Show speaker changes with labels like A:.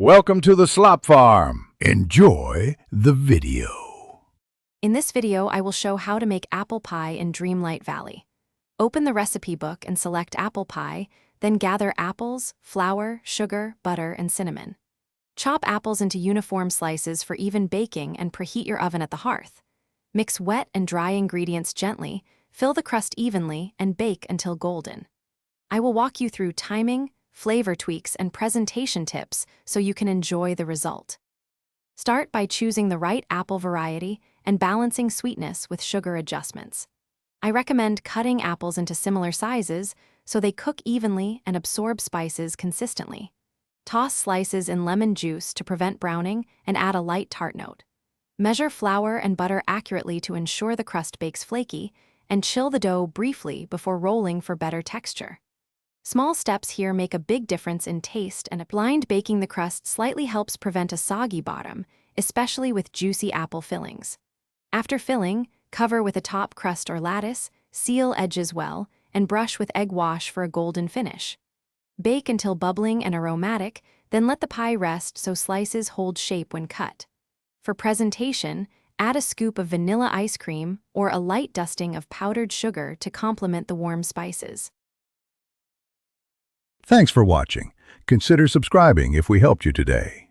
A: Welcome to the Slop Farm. Enjoy the video.
B: In this video, I will show how to make apple pie in Dreamlight Valley. Open the recipe book and select apple pie, then gather apples, flour, sugar, butter, and cinnamon. Chop apples into uniform slices for even baking and preheat your oven at the hearth. Mix wet and dry ingredients gently, fill the crust evenly, and bake until golden. I will walk you through timing, flavor tweaks, and presentation tips so you can enjoy the result. Start by choosing the right apple variety and balancing sweetness with sugar adjustments. I recommend cutting apples into similar sizes so they cook evenly and absorb spices consistently. Toss slices in lemon juice to prevent browning and add a light tart note. Measure flour and butter accurately to ensure the crust bakes flaky, and chill the dough briefly before rolling for better texture. Small steps here make a big difference in taste, and blind baking the crust slightly helps prevent a soggy bottom, especially with juicy apple fillings. After filling, cover with a top crust or lattice, seal edges well, and brush with egg wash for a golden finish. Bake until bubbling and aromatic, then let the pie rest so slices hold shape when cut. For presentation, add a scoop of vanilla ice cream or a light dusting of powdered sugar to complement the warm spices.
A: Thanks for watching. Consider subscribing if we helped you today.